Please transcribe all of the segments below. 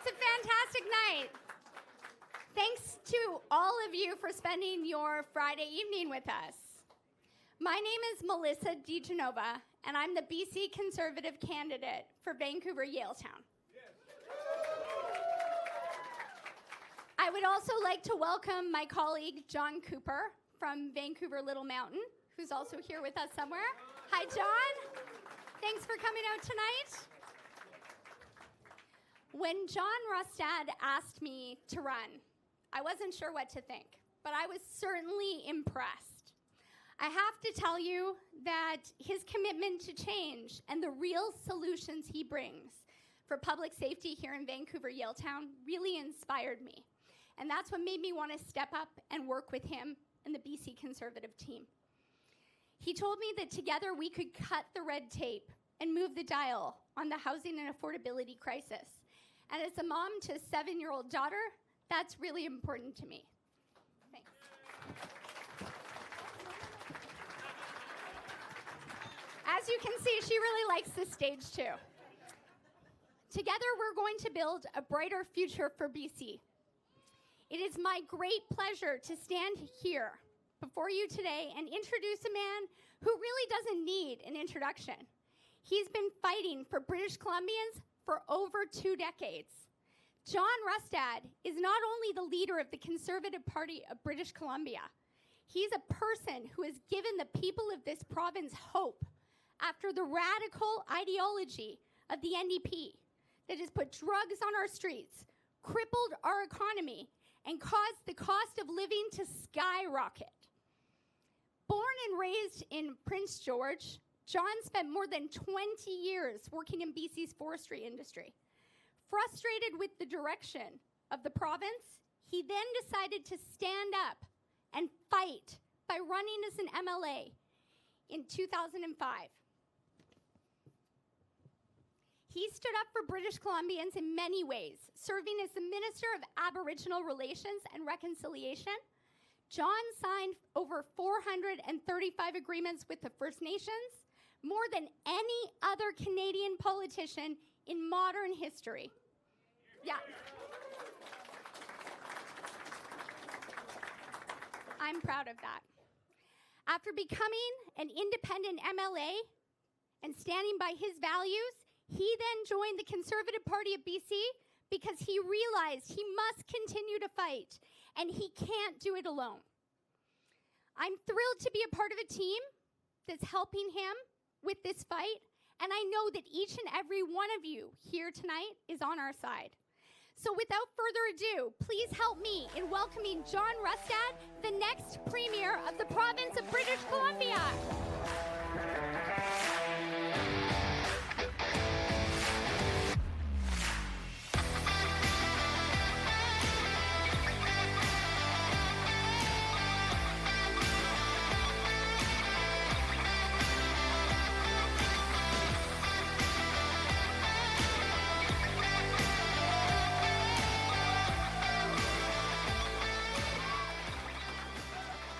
It's a fantastic night. Thanks to all of you for spending your Friday evening with us. My name is Melissa DiGenova, and I'm the BC Conservative candidate for Vancouver Yaletown. Yes. I would also like to welcome my colleague, John Cooper, from Vancouver Little Mountain, who's also here with us somewhere. Hi, John. Thanks for coming out tonight. When John Rustad asked me to run, I wasn't sure what to think, but I was certainly impressed. I have to tell you that his commitment to change and the real solutions he brings for public safety here in Vancouver Yaletown really inspired me. And that's what made me want to step up and work with him and the BC Conservative team. He told me that together we could cut the red tape and move the dial on the housing and affordability crisis. And as a mom to a 7-year-old daughter, that's really important to me. Thanks. As you can see, she really likes this stage too. Together, we're going to build a brighter future for BC. It is my great pleasure to stand here before you today and introduce a man who really doesn't need an introduction. He's been fighting for British Columbians for over 2 decades. John Rustad is not only the leader of the Conservative Party of British Columbia, he's a person who has given the people of this province hope after the radical ideology of the NDP that has put drugs on our streets, crippled our economy, and caused the cost of living to skyrocket. Born and raised in Prince George, John spent more than 20 years working in BC's forestry industry. Frustrated with the direction of the province, he then decided to stand up and fight by running as an MLA in 2005. He stood up for British Columbians in many ways, serving as the Minister of Aboriginal Relations and Reconciliation. John signed over 435 agreements with the First Nations, more than any other Canadian politician in modern history. Yeah. I'm proud of that. After becoming an independent MLA and standing by his values, he then joined the Conservative Party of BC because he realized he must continue to fight, and he can't do it alone. I'm thrilled to be a part of a team that's helping him with this fight, and I know that each and every one of you here tonight is on our side. So without further ado, please help me in welcoming John Rustad, the next Premier of the province of British Columbia.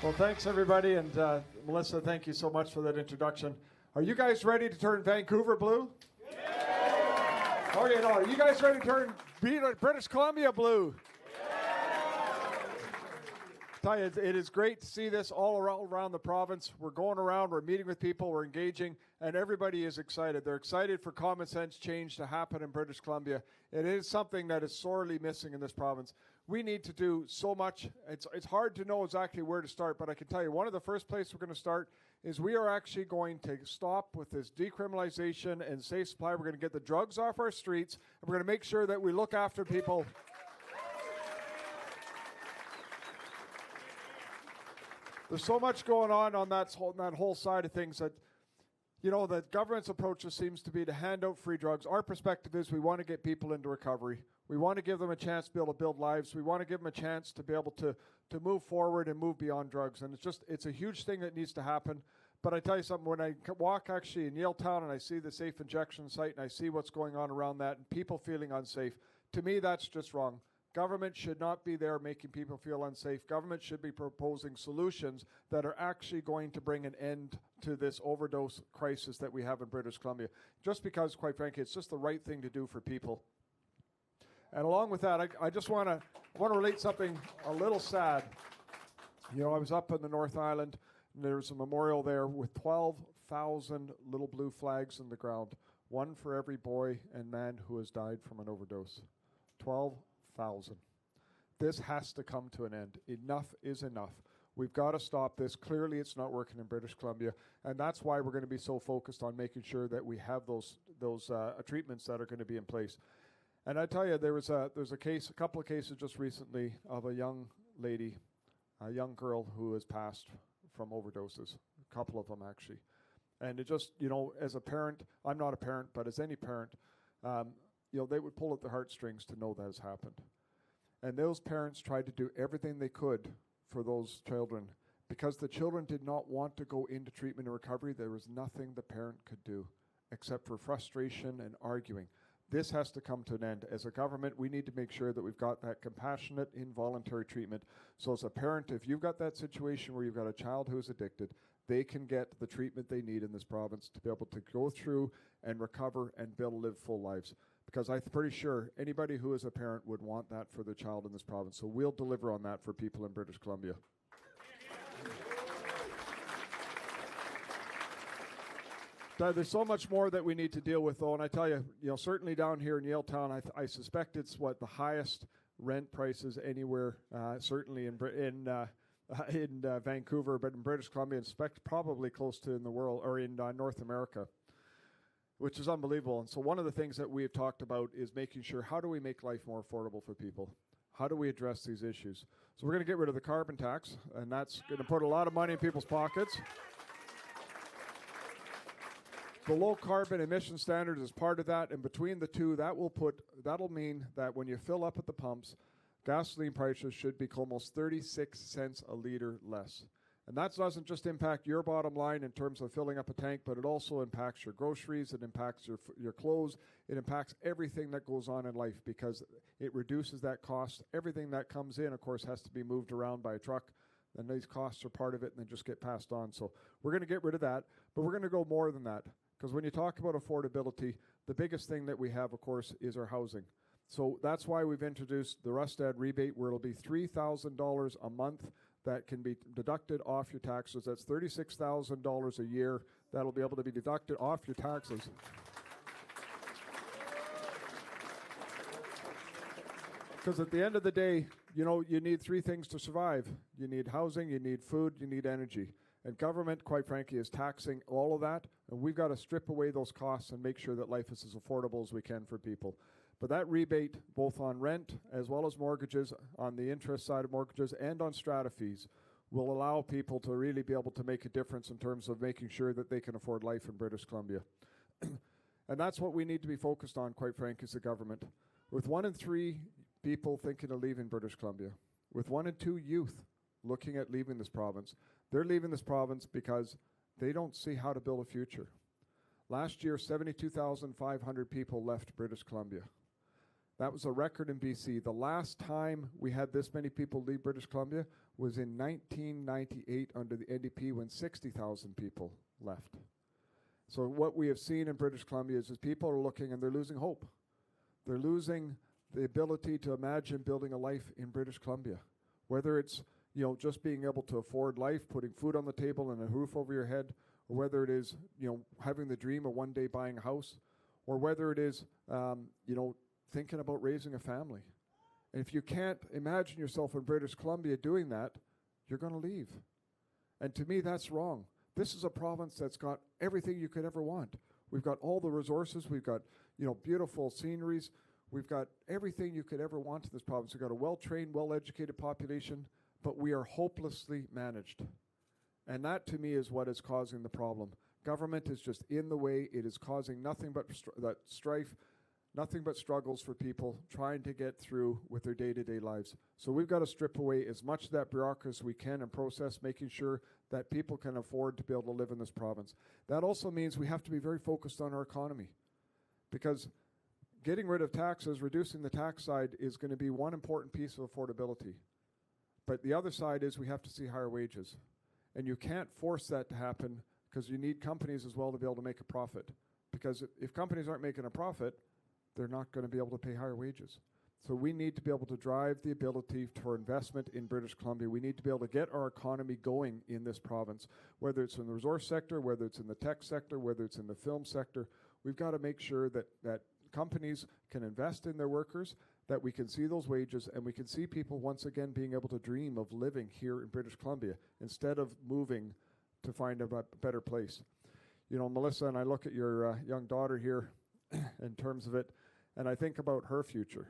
Well, thanks, everybody. And Melissa, thank you so much for that introduction. Are you guys ready to turn Vancouver blue? Yeah! Okay, no, are you guys ready to turn British Columbia blue? Tell you, it is great to see this all around the province. We're going around, we're meeting with people, we're engaging, and everybody is excited. They're excited for common sense change to happen in British Columbia. It is something that is sorely missing in this province. We need to do so much. It's hard to know exactly where to start, but I can tell you one of the first places we're going to start is we are actually going to stop with this decriminalization and safe supply. We're going to get the drugs off our streets, and we're going to make sure that we look after people. There's so much going on that whole side of things that, you know, the government's approach just seems to be to hand out free drugs. Our perspective is we want to get people into recovery. We want to give them a chance to be able to build lives. We want to give them a chance to be able to move forward and move beyond drugs. And it's a huge thing that needs to happen. But I tell you something, when I walk actually in Yaletown and I see the safe injection site and I see what's going on around that and people feeling unsafe, to me that's just wrong. Government should not be there making people feel unsafe. Government should be proposing solutions that are actually going to bring an end to this overdose crisis that we have in British Columbia. Just because, quite frankly, it's just the right thing to do for people. And along with that, I just want to relate something a little sad. You know, I was up in the North Island, and there's a memorial there with 12,000 little blue flags in the ground, one for every boy and man who has died from an overdose. 12,000. This has to come to an end. Enough is enough. We've got to stop this. Clearly, it's not working in British Columbia, and that's why we're going to be so focused on making sure that we have those treatments that are going to be in place. And I tell you, there's a couple of cases just recently of a young lady, a young girl who has passed from overdoses. A couple of them actually, and it just, you know, as a parent, I'm not a parent, but as any parent, you know, they would pull at the heartstrings to know that has happened. And those parents tried to do everything they could for those children. Because the children did not want to go into treatment and recovery, there was nothing the parent could do except for frustration and arguing. This has to come to an end. As a government, we need to make sure that we've got that compassionate, involuntary treatment. So as a parent, if you've got that situation where you've got a child who is addicted, they can get the treatment they need in this province to be able to go through and recover and be able to live full lives. Because I'm pretty sure anybody who is a parent would want that for their child in this province. So we'll deliver on that for people in British Columbia. There's so much more that we need to deal with, though, and I tell you, certainly down here in Yaletown, I suspect it's the highest rent prices anywhere, certainly in Vancouver, but in British Columbia, I suspect probably close to in the world or in North America, which is unbelievable. And so one of the things that we have talked about is making sure, how do we make life more affordable for people? How do we address these issues? So we're going to get rid of the carbon tax, and that's going to put a lot of money in people's pockets. The low carbon emission standard is part of that, and between the two, that'll mean that when you fill up at the pumps, gasoline prices should be almost 36 cents a liter less. And that doesn't just impact your bottom line in terms of filling up a tank, but it also impacts your groceries, it impacts your clothes, it impacts everything that goes on in life because it reduces that cost. Everything that comes in, of course, has to be moved around by a truck, and these costs are part of it and they just get passed on. So we're going to get rid of that, but we're going to go more than that. Because when you talk about affordability, the biggest thing that we have, of course, is our housing. So that's why we've introduced the Rustad rebate, where it'll be $3,000 a month that can be deducted off your taxes. That's $36,000 a year that'll be able to be deducted off your taxes. Because at the end of the day, you need three things to survive. You need housing, you need food, you need energy. And government, quite frankly, is taxing all of that, and we've got to strip away those costs and make sure that life is as affordable as we can for people. But that rebate, both on rent as well as mortgages, on the interest side of mortgages and on strata fees, will allow people to really be able to make a difference in terms of making sure that they can afford life in British Columbia. And that's what we need to be focused on, quite frankly, as a government. With 1 in 3 people thinking of leaving British Columbia, with 1 in 2 youth looking at leaving this province, they're leaving this province because they don't see how to build a future. Last year, 72,500 people left British Columbia. That was a record in BC. The last time we had this many people leave British Columbia was in 1998 under the NDP when 60,000 people left. So what we have seen in British Columbia is people are looking and they're losing hope. They're losing the ability to imagine building a life in British Columbia, whether it's just being able to afford life, putting food on the table and a roof over your head, or whether it is, having the dream of one day buying a house, or whether it is, thinking about raising a family. And if you can't imagine yourself in British Columbia doing that, you're going to leave. And to me, that's wrong. This is a province that's got everything you could ever want. We've got all the resources. We've got, beautiful sceneries. We've got everything you could ever want in this province. We've got a well-trained, well-educated population, but we are hopelessly managed. And that, to me, is what is causing the problem. Government is just in the way. It is causing nothing but that strife, nothing but struggles for people trying to get through with their day-to-day lives. So we've got to strip away as much of that bureaucracy as we can and process, making sure that people can afford to be able to live in this province. That also means we have to be very focused on our economy, because getting rid of taxes, reducing the tax side, is going to be one important piece of affordability. But the other side is we have to see higher wages. And you can't force that to happen, because you need companies as well to be able to make a profit. Because if companies aren't making a profit, they're not going to be able to pay higher wages. So we need to be able to drive the ability for investment in British Columbia. We need to be able to get our economy going in this province, whether it's in the resource sector, whether it's in the tech sector, whether it's in the film sector. We've got to make sure that companies can invest in their workers, that we can see those wages, and we can see people once again being able to dream of living here in British Columbia instead of moving to find a better place. You know, Melissa, and I look at your young daughter here in terms of it, and I think about her future.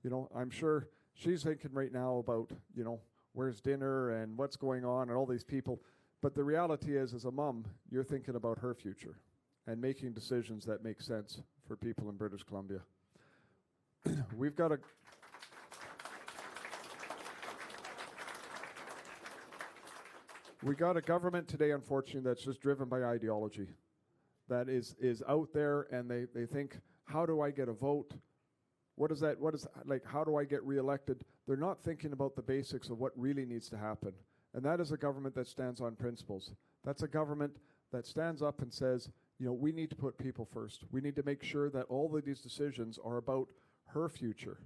You know, I'm sure she's thinking right now about, you know, where's dinner and what's going on and all these people. But the reality is, as a mom, you're thinking about her future and making decisions that make sense for people in British Columbia. We've got a government today, unfortunately, that's just driven by ideology. That is out there, and they think, how do I get a vote? How do I get reelected? They're not thinking about the basics of what really needs to happen. And that is a government that stands on principles. That's a government that stands up and says, you know, we need to put people first. We need to make sure that all of these decisions are about her future,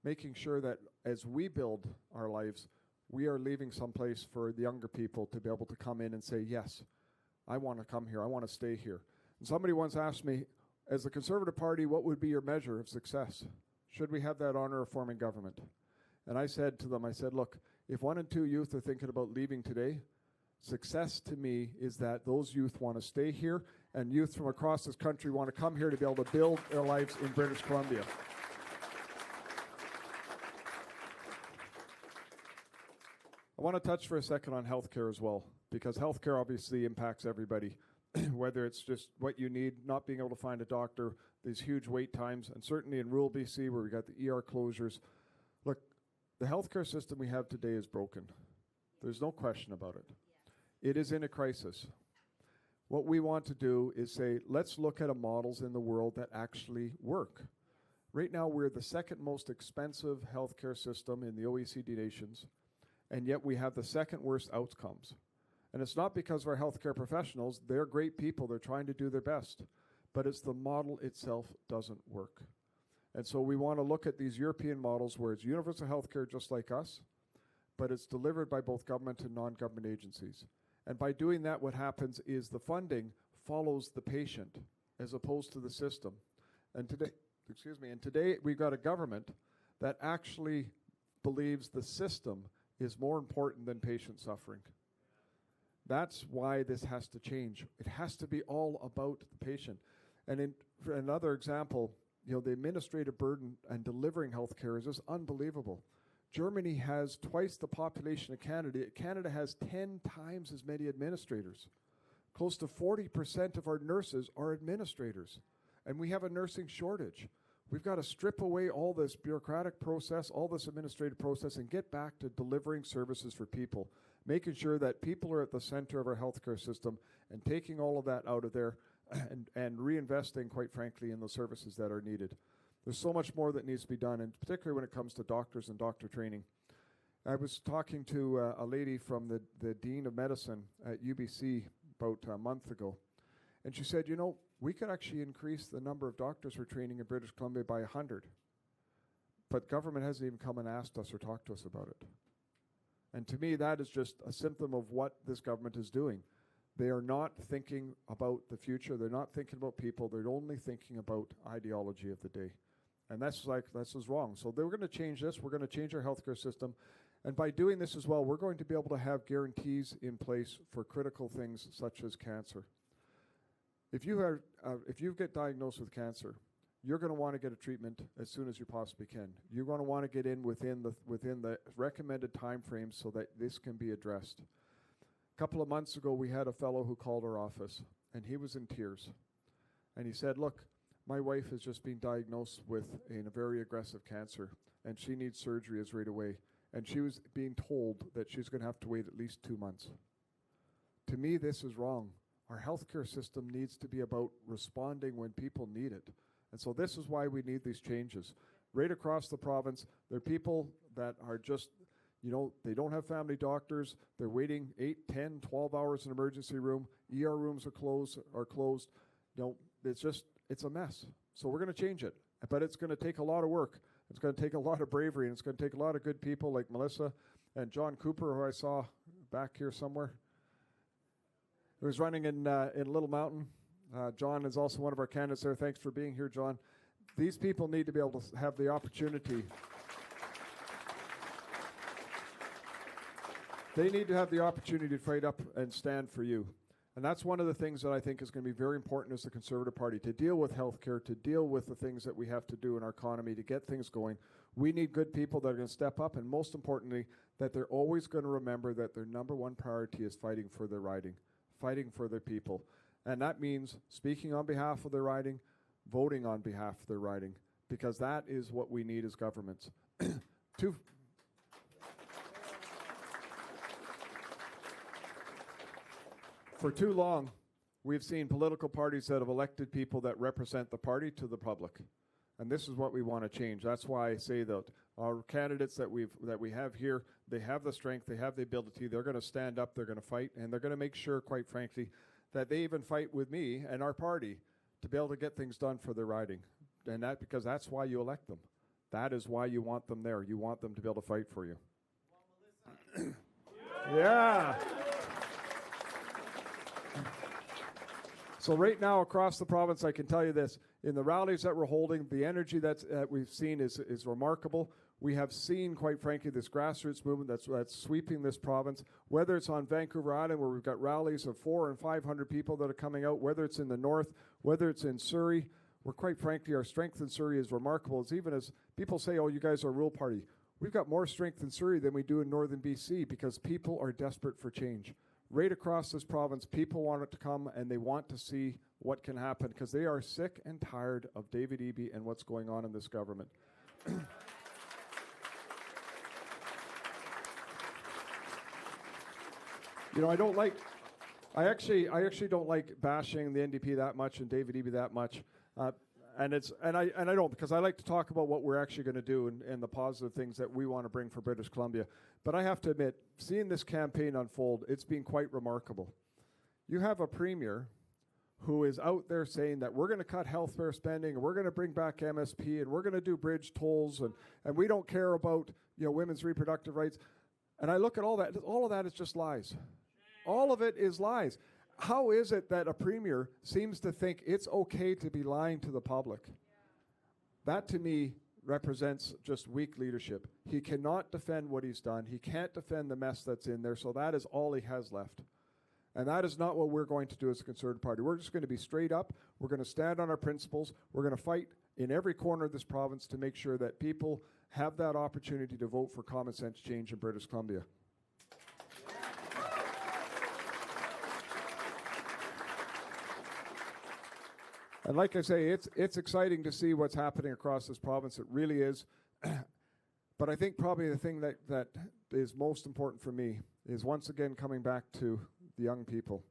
making sure that as we build our lives, we are leaving some place for the younger people to be able to come in and say, yes, I want to come here. I want to stay here. And somebody once asked me, as the Conservative Party, what would be your measure of success? Should we have that honor of forming government? And I said to them, I said, look, if 1 in 2 youth are thinking about leaving today, success to me is that those youth want to stay here, and youth from across this country want to come here to be able to build their lives in British Columbia. I want to touch for a second on healthcare as well, because healthcare obviously impacts everybody, whether it's just what you need, not being able to find a doctor, these huge wait times, and certainly in rural BC where we got the ER closures. Look, the healthcare system we have today is broken. There's no question about it. It is in a crisis. What we want to do is say, let's look at models in the world that actually work. Right now, we're the second most expensive healthcare system in the OECD nations, and yet we have the second worst outcomes. And it's not because of our healthcare professionals. They're great people. They're trying to do their best. But it's the model itself doesn't work. And so we want to look at these European models where it's universal healthcare just like us, but it's delivered by both government and non-government agencies. And by doing that, what happens is the funding follows the patient as opposed to the system. And today we've got a government that actually believes the system is more important than patient suffering. That's why this has to change. It has to be all about the patient. And for another example, you know, the administrative burden and delivering healthcare is just unbelievable. Germany has twice the population of Canada. Canada has 10 times as many administrators. Close to 40% of our nurses are administrators. And we have a nursing shortage. We've got to strip away all this bureaucratic process, all this administrative process, and get back to delivering services for people, making sure that people are at the center of our healthcare system and taking all of that out of there and reinvesting, quite frankly, in the services that are needed. There's so much more that needs to be done, and particularly when it comes to doctors and doctor training. I was talking to a lady from the Dean of Medicine at UBC about a month ago, and she said, you know, we could actually increase the number of doctors we're training in British Columbia by 100. But government hasn't even come and asked us or talked to us about it. And to me, that is just a symptom of what this government is doing. They are not thinking about the future. They're not thinking about people. They're only thinking about ideology of the day. And that's wrong. So we're going to change this. We're going to change our healthcare system. And by doing this as well, we're going to be able to have guarantees in place for critical things such as cancer. If you get diagnosed with cancer, you're going to want to get a treatment as soon as you possibly can. You're going to want to get in within the recommended time frame so that this can be addressed. A couple of months ago, we had a fellow who called our office, and he was in tears. And he said, look, my wife has just been diagnosed with a very aggressive cancer, and she needs surgery as right away. And she was being told that she's going to have to wait at least 2 months. To me, this is wrong. Our healthcare system needs to be about responding when people need it. And so this is why we need these changes. Right across the province, there are people that are just, you know, they don't have family doctors. They're waiting 8, 10, 12 hours in an emergency room. ER rooms are closed. You know, it's a mess. So we're going to change it. But it's going to take a lot of work. It's going to take a lot of bravery, and it's going to take a lot of good people like Melissa and John Cooper, who I saw back here somewhere, who was running in Little Mountain. John is also one of our candidates there. Thanks for being here, John. These people need to be able to have the opportunity. They need to have the opportunity to fight up and stand for you. And that's one of the things that I think is going to be very important as the Conservative Party, to deal with healthcare, to deal with the things that we have to do in our economy to get things going. We need good people that are going to step up, and most importantly, that they're always going to remember that their number one priority is fighting for their riding, fighting for their people. And that means speaking on behalf of their riding, voting on behalf of their riding, because that is what we need as governments. For too long, we've seen political parties that have elected people that represent the party to the public. And this is what we want to change. That's why I say that our candidates that we have here, they have the strength, they have the ability, they're going to stand up, they're going to fight, and they're going to make sure, quite frankly, that they even fight with me and our party to be able to get things done for their riding. And that, because that's why you elect them. That is why you want them there. You want them to be able to fight for you. Yeah. So right now across the province, I can tell you this, in the rallies that we're holding, the energy that we've seen is remarkable. We have seen, quite frankly, this grassroots movement that's sweeping this province, whether it's on Vancouver Island, where we've got rallies of 400 and 500 people that are coming out, whether it's in the north, whether it's in Surrey, where quite frankly our strength in Surrey is remarkable. It's even as people say, oh, you guys are a rural party. We've got more strength in Surrey than we do in northern BC because people are desperate for change. Right across this province, people want it to come, and they want to see what can happen because they are sick and tired of David Eby and what's going on in this government. You know, I actually don't like bashing the NDP that much and David Eby that much. And I don't, because I like to talk about what we're actually going to do and the positive things that we want to bring for British Columbia. But I have to admit, seeing this campaign unfold, it's been quite remarkable. You have a premier who is out there saying that we're going to cut healthcare spending, and we're going to bring back MSP, and we're going to do bridge tolls, and we don't care about, you know, women's reproductive rights. And I look at all that. All of that is just lies. All of it is lies. How is it that a premier seems to think it's okay to be lying to the public? That, to me, represents just weak leadership. He cannot defend what he's done. He can't defend the mess that's in there, so that is all he has left. And that is not what we're going to do as a Conservative Party. We're just going to be straight up. We're going to stand on our principles. We're going to fight in every corner of this province to make sure that people have that opportunity to vote for common sense change in British Columbia. And like I say, it's exciting to see what's happening across this province. It really is. But I think probably the thing that is most important for me is once again coming back to the young people.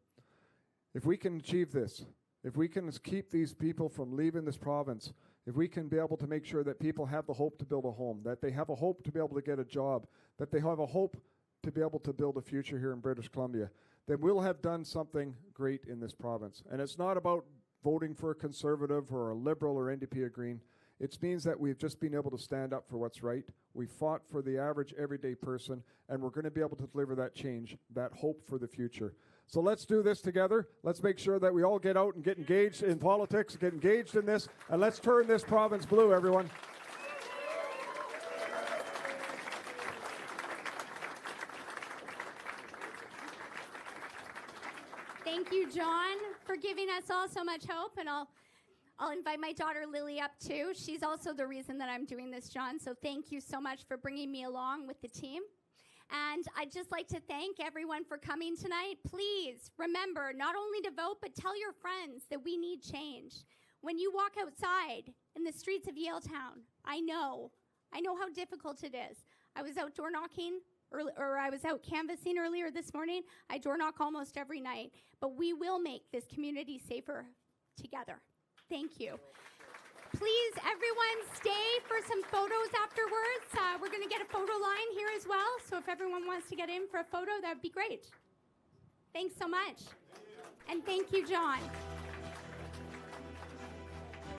If we can achieve this, if we can keep these people from leaving this province, if we can be able to make sure that people have the hope to build a home, that they have a hope to be able to get a job, that they have a hope to be able to build a future here in British Columbia, then we'll have done something great in this province. And it's not about voting for a Conservative or a Liberal or NDP or Green. It means that we've just been able to stand up for what's right. We fought for the average everyday person, and we're going to be able to deliver that change, that hope for the future. So let's do this together. Let's make sure that we all get out and get engaged in politics, get engaged in this, and let's turn this province blue, everyone. Thank you, John, for giving us all so much hope, and I'll invite my daughter Lily up too. She's also the reason that I'm doing this, John, so thank you so much for bringing me along with the team. And I'd just like to thank everyone for coming tonight. Please remember not only to vote, but tell your friends that we need change. When you walk outside in the streets of Yaletown, I know how difficult it is. I was out door knocking, or I was out canvassing earlier this morning. I door knock almost every night, but we will make this community safer together. Thank you. Please, everyone, stay for some photos afterwards. We're going to get a photo line here as well, so if everyone wants to get in for a photo, that would be great. Thanks so much. And thank you, John.